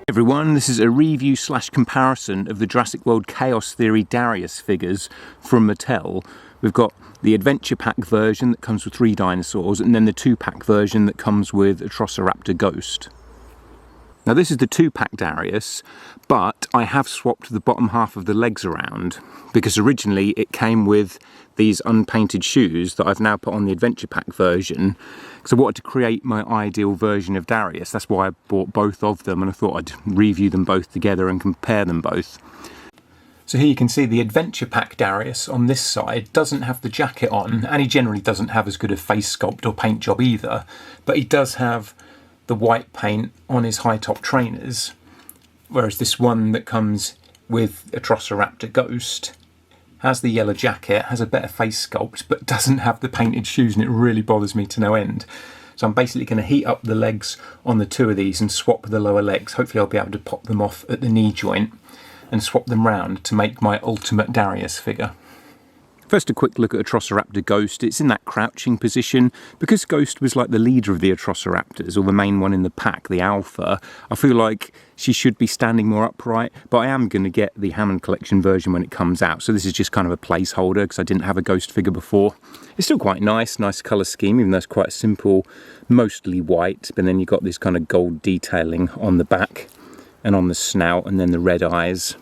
Everyone, this is a review / comparison of the Jurassic World Chaos Theory Darius figures from Mattel. We've got the Adventure Pack version that comes with 3 dinosaurs, and then the 2-pack version that comes with Atrociraptor Ghost. Now this is the 2-pack Darius, but I have swapped the bottom half of the legs around because originally it came with these unpainted shoes that I've now put on the Adventure Pack version because I wanted to create my ideal version of Darius. That's why I bought both of them, and I thought I'd review them both together and compare them both. So here you can see the Adventure Pack Darius on this side doesn't have the jacket on, and he generally doesn't have as good a face sculpt or paint job either, but he does have the white paint on his high top trainers, whereas this one that comes with Atrociraptor Ghost has the yellow jacket, has a better face sculpt, but doesn't have the painted shoes, and it really bothers me to no end. So I'm basically going to heat up the legs on the 2 of these and swap the lower legs. Hopefully I'll be able to pop them off at the knee joint and swap them round to make my ultimate Darius figure. First, a quick look at Atrociraptor Ghost. It's in that crouching position. Because Ghost was like the leader of the Atrociraptors, or the main one in the pack, the alpha, I feel like she should be standing more upright, but I am going to get the Hammond Collection version when it comes out, so this is just kind of a placeholder because I didn't have a Ghost figure before. It's still quite nice colour scheme, even though it's quite simple, mostly white, but then you've got this kind of gold detailing on the back and on the snout, and then the red eyes.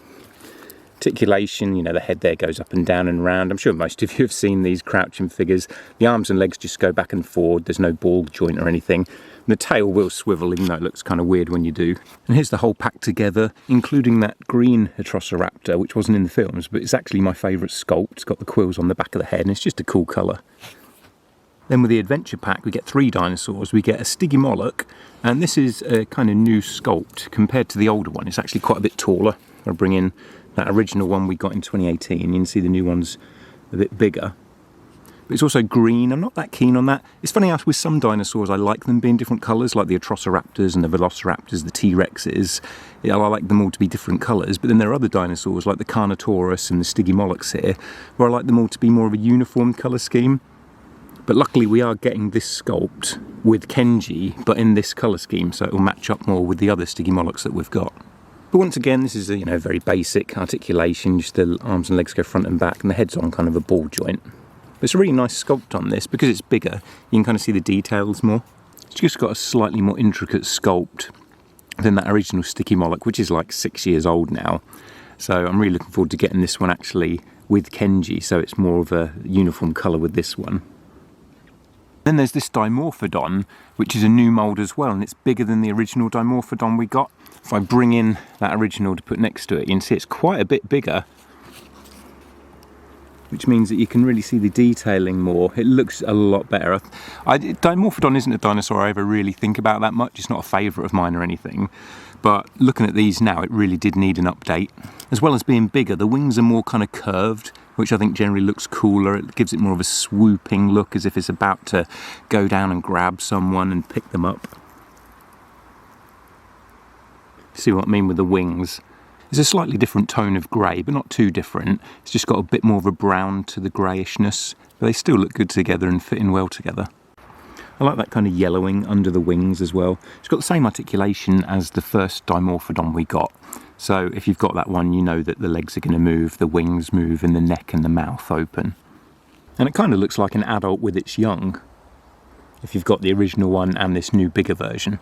Articulation, you know, the head there goes up and down and round. I'm sure most of you have seen these crouching figures. The arms and legs just go back and forward. There's no ball joint or anything. And the tail will swivel, even though it looks kind of weird when you do. And here's the whole pack together, including that green Atrociraptor, which wasn't in the films, but it's actually my favourite sculpt. It's got the quills on the back of the head, and it's just a cool colour. Then with the Adventure Pack, we get 3 dinosaurs. We get a Stygimoloch, and this is a kind of new sculpt compared to the older one. It's actually quite a bit taller. I'll bring in that original one we got in 2018. You can see the new one's a bit bigger. But it's also green. I'm not that keen on that. It's funny how with some dinosaurs I like them being different colours, like the Atrociraptors and the Velociraptors, the T-Rexes. Yeah, I like them all to be different colours. But then there are other dinosaurs like the Carnotaurus and the Stygimolochs here, where I like them all to be more of a uniform colour scheme. But luckily we are getting this sculpt with Kenji, but in this colour scheme, so it will match up more with the other Stygimolochs that we've got. But once again, this is a very basic articulation, just the arms and legs go front and back, and the head's on kind of a ball joint. But it's a really nice sculpt on this. Because it's bigger, you can kind of see the details more. It's just got a slightly more intricate sculpt than that original Stygimoloch, which is like 6 years old now. So I'm really looking forward to getting this one actually with Kenji, so it's more of a uniform colour with this one. Then there's this Dimorphodon, which is a new mould as well, and it's bigger than the original Dimorphodon we got. If I bring in that original to put next to it, you can see it's quite a bit bigger, which means that you can really see the detailing more. It looks a lot better. Dimorphodon isn't a dinosaur I ever really think about that much. It's not a favourite of mine or anything. But looking at these now, it really did need an update. As well as being bigger, the wings are more kind of curved, which I think generally looks cooler. It gives it more of a swooping look, as if it's about to go down and grab someone and pick them up. See what I mean with the wings? It's a slightly different tone of grey, but not too different. It's just got a bit more of a brown to the greyishness, but they still look good together and fit in well together. I like that kind of yellowing under the wings as well. It's got the same articulation as the first Dimorphodon we got. So if you've got that one, you know that the legs are going to move, the wings move, and the neck and the mouth open. And it kind of looks like an adult with its young, if you've got the original one and this new bigger version.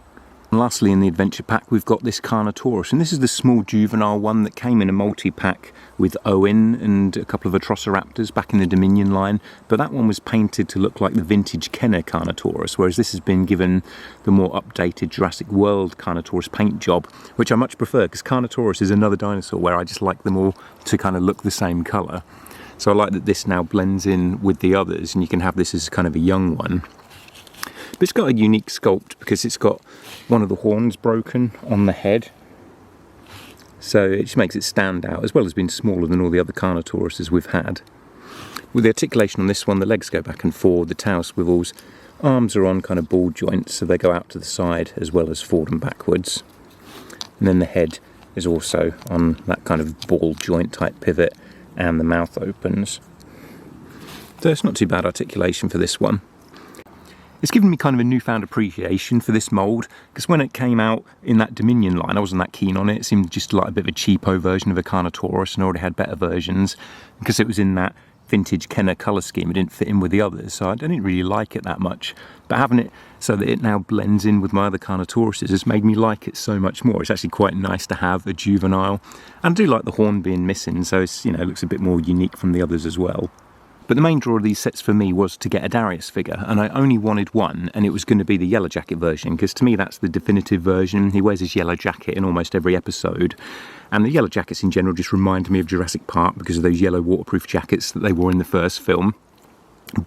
And lastly, in the Adventure Pack, we've got this Carnotaurus, and this is the small juvenile one that came in a multi-pack with Owen and a couple of Atrociraptors back in the Dominion line, but that one was painted to look like the vintage Kenner Carnotaurus, whereas this has been given the more updated Jurassic World Carnotaurus paint job, which I much prefer, because Carnotaurus is another dinosaur where I just like them all to kind of look the same colour. So I like that this now blends in with the others, and you can have this as kind of a young one. But it's got a unique sculpt because it's got one of the horns broken on the head. So it just makes it stand out, as well as being smaller than all the other Carnotauruses we've had. With the articulation on this one, the legs go back and forward, the tail swivels, arms are on kind of ball joints, so they go out to the side as well as forward and backwards. And then the head is also on that kind of ball joint type pivot, and the mouth opens. So it's not too bad articulation for this one. It's given me kind of a newfound appreciation for this mould, because when it came out in that Dominion line, I wasn't that keen on it. It seemed just like a bit of a cheapo version of a Carnotaurus, and already had better versions. Because it was in that vintage Kenner colour scheme, it didn't fit in with the others, so I didn't really like it that much. But having it so that it now blends in with my other Carnotauruses has made me like it so much more. It's actually quite nice to have a juvenile. And I do like the horn being missing, so it's, you know, it looks a bit more unique from the others as well. But the main draw of these sets for me was to get a Darius figure, and I only wanted one, and it was going to be the yellow jacket version, because to me that's the definitive version. He wears his yellow jacket in almost every episode, and the yellow jackets in general just remind me of Jurassic Park because of those yellow waterproof jackets that they wore in the first film.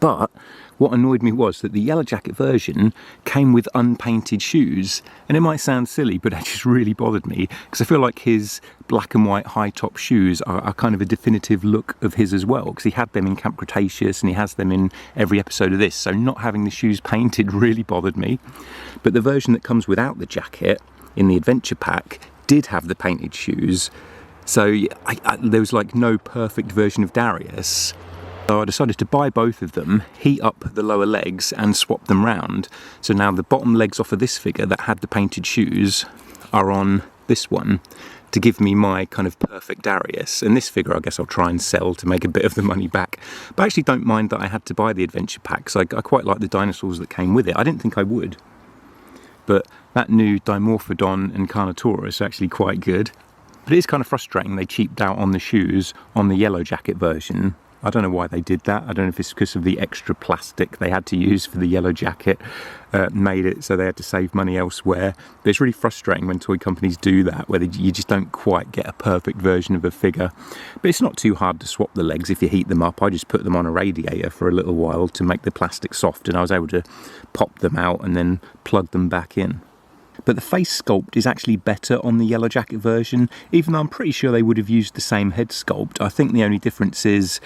But what annoyed me was that the yellow jacket version came with unpainted shoes, and it might sound silly, but it just really bothered me, because I feel like his black and white high top shoes are kind of a definitive look of his as well, because he had them in Camp Cretaceous and he has them in every episode of this, so not having the shoes painted really bothered me. But the version that comes without the jacket in the adventure pack did have the painted shoes, so there was like no perfect version of Darius. So I decided to buy both of them, heat up the lower legs and swap them round. So now the bottom legs off of this figure that had the painted shoes are on this one to give me my kind of perfect Darius. And this figure I guess I'll try and sell to make a bit of the money back. But I actually don't mind that I had to buy the adventure pack, because I quite like the dinosaurs that came with it. I didn't think I would. But that new Dimorphodon and Carnotaurus are actually quite good. But it is kind of frustrating they cheaped out on the shoes on the yellow jacket version. I don't know why they did that. I don't know if it's because of the extra plastic they had to use for the yellow jacket, made it so they had to save money elsewhere. But it's really frustrating when toy companies do that, where you just don't quite get a perfect version of a figure. But it's not too hard to swap the legs if you heat them up. I just put them on a radiator for a little while to make the plastic soft, and I was able to pop them out and then plug them back in. But the face sculpt is actually better on the yellow jacket version, even though I'm pretty sure they would have used the same head sculpt. I think the only difference is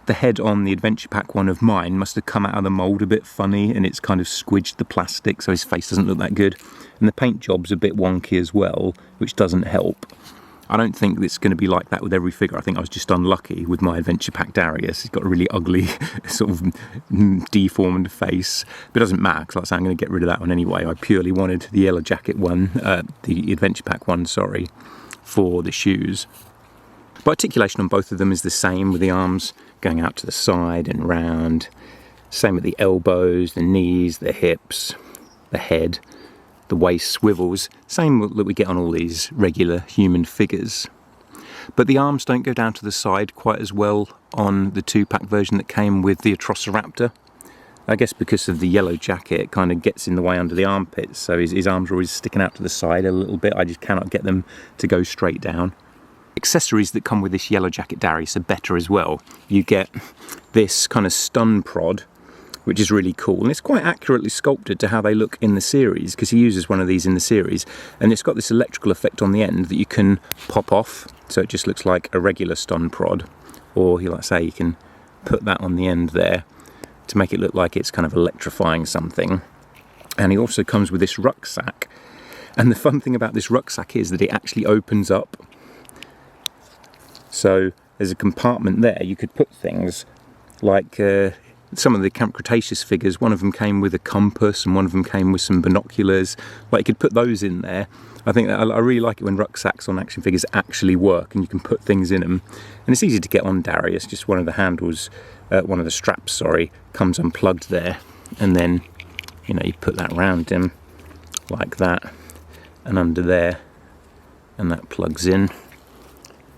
the head on the adventure pack one of mine must have come out of the mould a bit funny, and it's kind of squidged the plastic, so his face doesn't look that good. And the paint job's a bit wonky as well, which doesn't help. I don't think it's going to be like that with every figure. I think I was just unlucky with my adventure pack Darius. He's got a really ugly, sort of deformed face. But it doesn't matter, because like I say, I'm going to get rid of that one anyway. I purely wanted the yellow jacket one, the adventure pack one, sorry, for the shoes. But articulation on both of them is the same, with the arms going out to the side and round. Same with the elbows, the knees, the hips, the head. The waist swivels, same that we get on all these regular human figures. But the arms don't go down to the side quite as well on the 2-pack version that came with the Atrociraptor. I guess because of the yellow jacket, it kind of gets in the way under the armpits, so his arms are always sticking out to the side a little bit. I just cannot get them to go straight down. Accessories that come with this yellow jacket Darius are better as well. You get this kind of stun prod, which is really cool, and it's quite accurately sculpted to how they look in the series, because he uses one of these in the series, and it's got this electrical effect on the end that you can pop off, so it just looks like a regular stun prod, or like I say, you can put that on the end there to make it look like it's kind of electrifying something. And he also comes with this rucksack, and the fun thing about this rucksack is that it actually opens up, so there's a compartment there. You could put things like some of the Camp Cretaceous figures. One of them came with a compass and one of them came with some binoculars. Like, you could put those in there. I think that I really like it when rucksacks on action figures actually work and you can put things in them. And it's easy to get on Darius. Just one of the handles, one of the straps, sorry, comes unplugged there, and then you put that around him like that and under there, and that plugs in.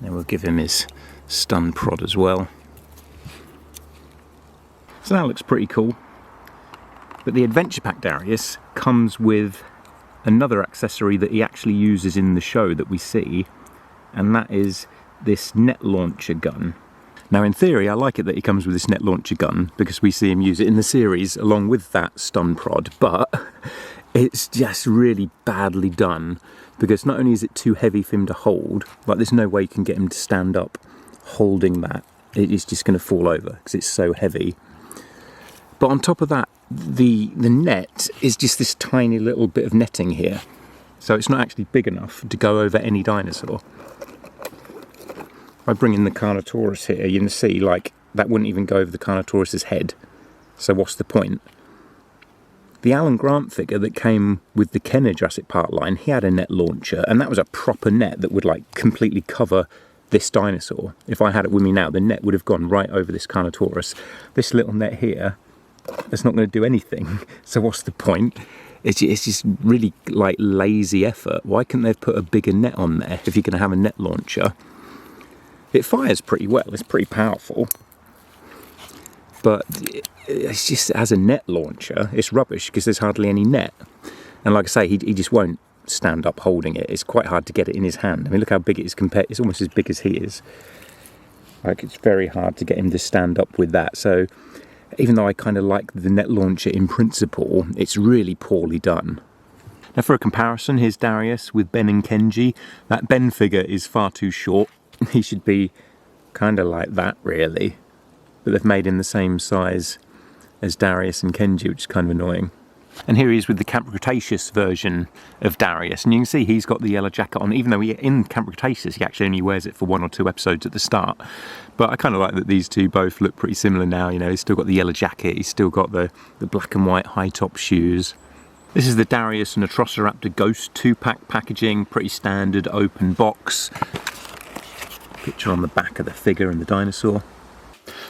Then we'll give him his stun prod as well. So that looks pretty cool. But the adventure pack Darius comes with another accessory that he actually uses in the show that we see, and that is this net launcher gun. Now in theory I like it that he comes with this net launcher gun, because we see him use it in the series along with that stun prod, but it's just really badly done, because not only is it too heavy for him to hold, like there's no way you can get him to stand up holding that. It's just going to fall over because it's so heavy. But on top of that, the net is just this tiny little bit of netting here. So it's not actually big enough to go over any dinosaur. If I bring in the Carnotaurus here, you can see like that wouldn't even go over the Carnotaurus's head. So what's the point? The Alan Grant figure that came with the Kenner Jurassic Park line, he had a net launcher, and that was a proper net that would like completely cover this dinosaur. If I had it with me now, the net would have gone right over this Carnotaurus. This little net here, that's not going to do anything. So what's the point? It's just really like lazy effort. Why couldn't they have put a bigger net on there if you're going to have a net launcher? It fires pretty well, it's pretty powerful. But it's just, as a net launcher, it's rubbish because there's hardly any net. And like I say, he just won't stand up holding it. It's quite hard to get it in his hand. I mean, look how big it is compared, it's almost as big as he is. Like, it's very hard to get him to stand up with that. So even though I kind of like the net launcher in principle, it's really poorly done. Now for a comparison, here's Darius with Ben and Kenji. That Ben figure is far too short. He should be kind of like that, really. But they've made him the same size as Darius and Kenji, which is kind of annoying. And here he is with the Camp Cretaceous version of Darius, and you can see he's got the yellow jacket on, even though in Camp Cretaceous he actually only wears it for 1 or 2 episodes at the start. But I kind of like that these two both look pretty similar now. You know, he's still got the yellow jacket, he's still got the black and white high-top shoes. This is the Darius and Atrociraptor Ghost 2-pack packaging, pretty standard open box. Picture on the back of the figure and the dinosaur.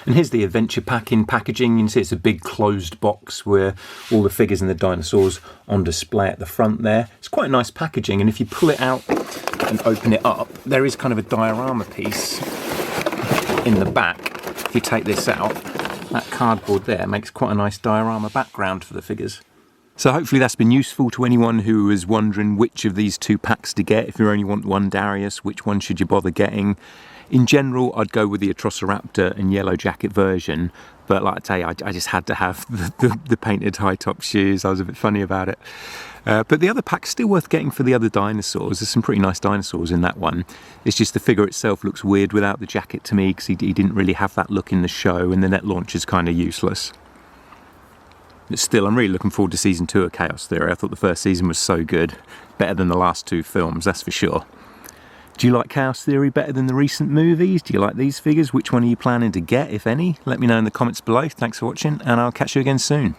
And here's the adventure pack in packaging. You can see it's a big closed box where all the figures and the dinosaurs on display at the front there. It's quite nice packaging, and if you pull it out and open it up, there is kind of a diorama piece in the back. If you take this out, that cardboard there makes quite a nice diorama background for the figures. So hopefully that's been useful to anyone who is wondering which of these 2 packs to get. If you only want one Darius, which one should you bother getting? In general, I'd go with the Atrociraptor and yellow jacket version, but like I tell you, I just had to have the painted high-top shoes. I was a bit funny about it. But the other pack's still worth getting for the other dinosaurs. There's some pretty nice dinosaurs in that one. It's just the figure itself looks weird without the jacket to me, because he didn't really have that look in the show, and the net launcher's kind of useless. But still, I'm really looking forward to season 2 of Chaos Theory. I thought the first season was so good. Better than the last 2 films, that's for sure. Do you like Chaos Theory better than the recent movies? Do you like these figures? Which one are you planning to get, if any? Let me know in the comments below. Thanks for watching, and I'll catch you again soon.